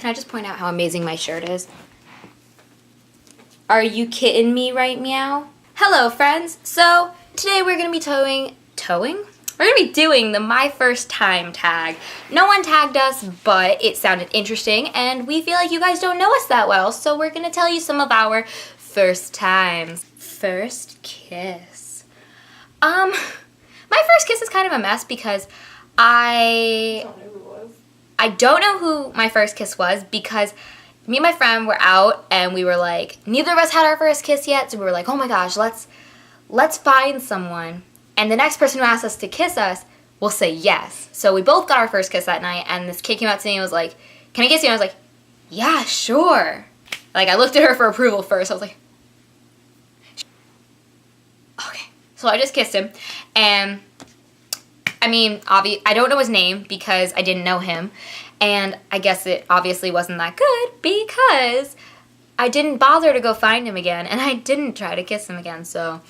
Can I just point out how amazing my shirt is? Are you kidding me right meow? Hello friends, so today we're gonna be towing? We're gonna be doing the My First Time tag. No one tagged us, but it sounded interesting and we feel like you guys don't know us that well, so we're gonna tell you some of our first times. First kiss. My first kiss is kind of a mess because I don't know who my first kiss was because me and my friend were out and we were like, neither of us had our first kiss yet, so we were like, oh my gosh, let's find someone. And the next person who asks us to kiss us will say yes. So we both got our first kiss that night, and this kid came out to me and was like, can I kiss you? And I was like, yeah, sure. Like, I looked at her for approval first. I was like, okay. So I just kissed him, and I mean, I don't know his name because I didn't know him, and I guess it obviously wasn't that good because I didn't bother to go find him again, and I didn't try to kiss him again, so...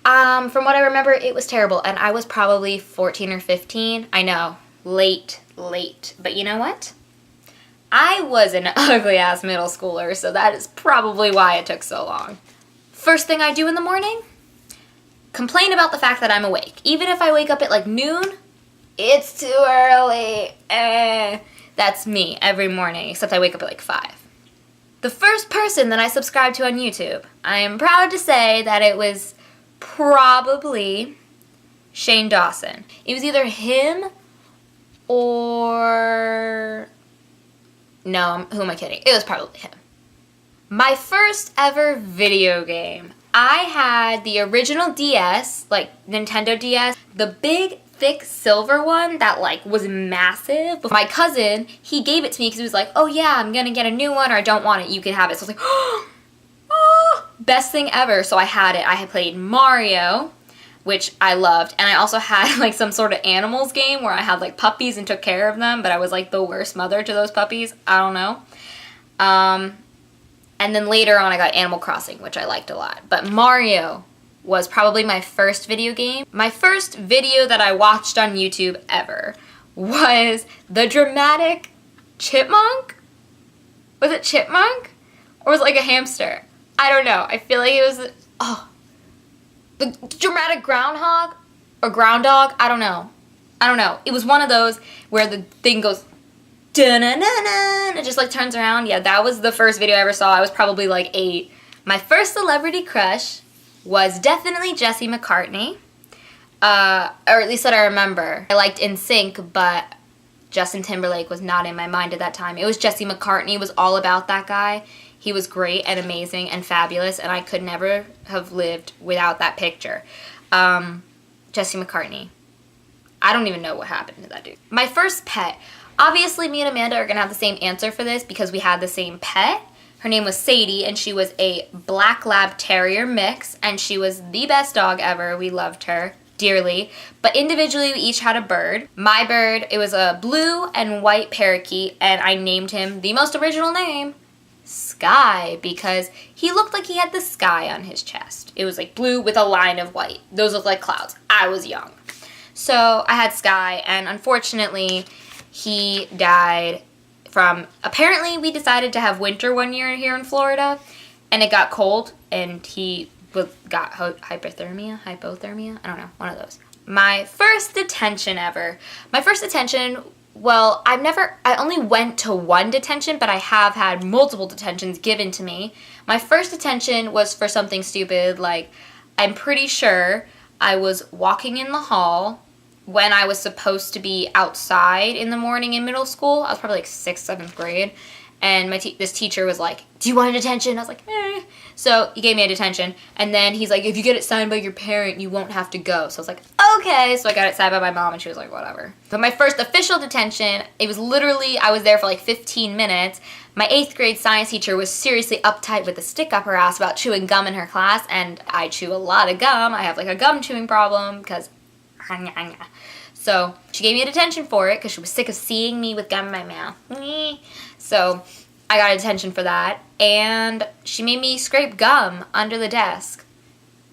from what I remember, it was terrible, and I was probably 14 or 15. I know, late. But you know what? I was an ugly-ass middle schooler, so that is probably why it took so long. First thing I do in the morning? Complain about the fact that I'm awake. Even if I wake up at like noon, it's too early. That's me every morning, except I wake up at like 5. The first person that I subscribed to on YouTube, I am proud to say that it was... probably Shane Dawson. It was either him or... No, who am I kidding? It was probably him. My first ever video game. I had the original DS, like Nintendo DS, the big, thick silver one that like was massive. My cousin, he gave it to me because he was like, oh yeah, I'm gonna get a new one or I don't want it, you can have it. So I was like, oh! Best thing ever. So I had it. I had played Mario, which I loved, and I also had like some sort of animals game where I had like puppies and took care of them, but I was like the worst mother to those puppies. I don't know. And then later on I got Animal Crossing, which I liked a lot. But Mario was probably my first video game. My first video that I watched on YouTube ever was the dramatic chipmunk? Was it chipmunk? Or was it like a hamster? I don't know. I feel like it was, the dramatic groundhog or ground-dog. I don't know. It was one of those where the thing goes, da-na-na-na, and it just like turns around. Yeah, that was the first video I ever saw. I was probably like 8. My first celebrity crush was definitely Jesse McCartney, or at least that I remember. I liked NSYNC, but Justin Timberlake was not in my mind at that time. It was Jesse McCartney. It was all about that guy. He was great and amazing and fabulous, and I could never have lived without that picture. Jesse McCartney. I don't even know what happened to that dude. My first pet. Obviously, me and Amanda are going to have the same answer for this because we had the same pet. Her name was Sadie, and she was a Black Lab Terrier mix, and she was the best dog ever. We loved her dearly. But individually, we each had a bird. My bird, it was a blue and white parakeet, and I named him the most original name, Sky, because he looked like he had the sky on his chest. It was like blue with a line of white. Those looked like clouds. I was young. So I had Sky, and unfortunately he died from, apparently we decided to have winter one year here in Florida, and it got cold, and he got hypothermia, I don't know, one of those. My first detention ever. My first detention, well, I only went to one detention, but I have had multiple detentions given to me. My first detention was for something stupid, like, I'm pretty sure I was walking in the hall when I was supposed to be outside in the morning in middle school. I was probably like 6th, 7th grade, and this teacher was like, do you want a detention? I was like, eh. So he gave me a detention, and then he's like, if you get it signed by your parent, you won't have to go. So I was like, okay. So I got it signed by my mom, and she was like, whatever. But my first official detention, it was literally, I was there for like 15 minutes. My 8th grade science teacher was seriously uptight with a stick up her ass about chewing gum in her class, and I chew a lot of gum. I have like a gum chewing problem because... So she gave me a detention for it because she was sick of seeing me with gum in my mouth. So I got a detention for that, and she made me scrape gum under the desk.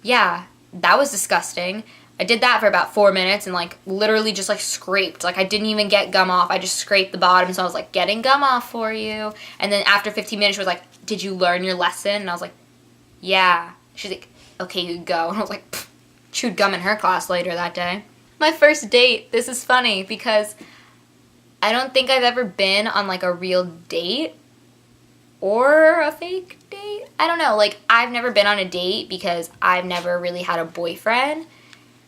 Yeah, that was disgusting. I did that for about 4 minutes and like literally just like scraped. Like I didn't even get gum off. I just scraped the bottom. So I was like, getting gum off for you. And then after 15 minutes, she was like, did you learn your lesson? And I was like, yeah. She's like, okay, you go. And I was like, pfft, chewed gum in her class later that day. My first date, this is funny because I don't think I've ever been on like a real date or a fake date. I don't know. Like I've never been on a date because I've never really had a boyfriend.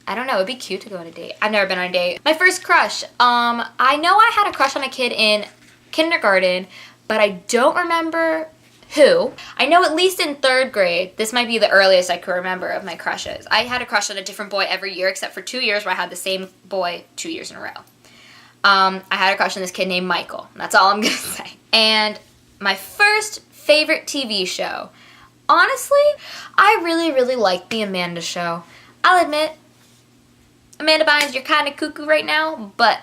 I don't know, it'd be cute to go on a date. I've never been on a date. My first crush, I know I had a crush on a kid in kindergarten, but I don't remember who. I know at least in 3rd grade, this might be the earliest I could remember of my crushes. I had a crush on a different boy every year except for 2 years where I had the same boy 2 years in a row. I had a crush on this kid named Michael. That's all I'm gonna say. And my first favorite TV show, honestly, I really liked the LeManda show. I'll admit, Amanda Bynes, you're kind of cuckoo right now, but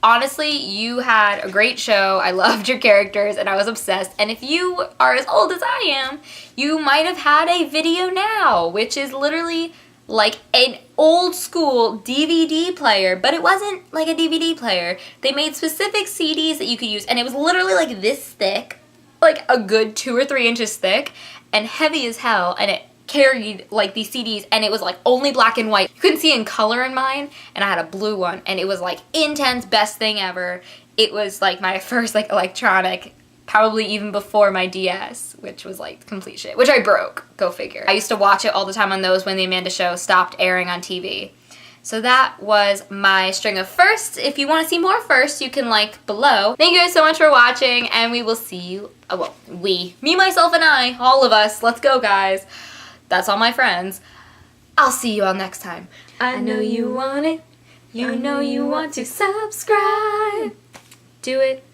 honestly, you had a great show. I loved your characters, and I was obsessed. And if you are as old as I am, you might have had a video now, which is literally like an old school DVD player, but it wasn't like a DVD player. They made specific CDs that you could use, and it was literally like this thick, like a good 2 or 3 inches thick, and heavy as hell, and it carried like these CDs, and it was like only black and white. You couldn't see in color in mine, and I had a blue one, and it was like intense, best thing ever. It was like my first like electronic, probably even before my DS, which was like complete shit, which I broke, go figure. I used to watch it all the time on those when the Amanda show stopped airing on TV. So that was my string of firsts. If you want to see more firsts, you can like below. Thank you guys so much for watching, and we will see you, well, me, myself, and I, all of us. Let's go, guys. That's all my friends. I'll see you all next time. I know you want it. You know you want to subscribe. Do it.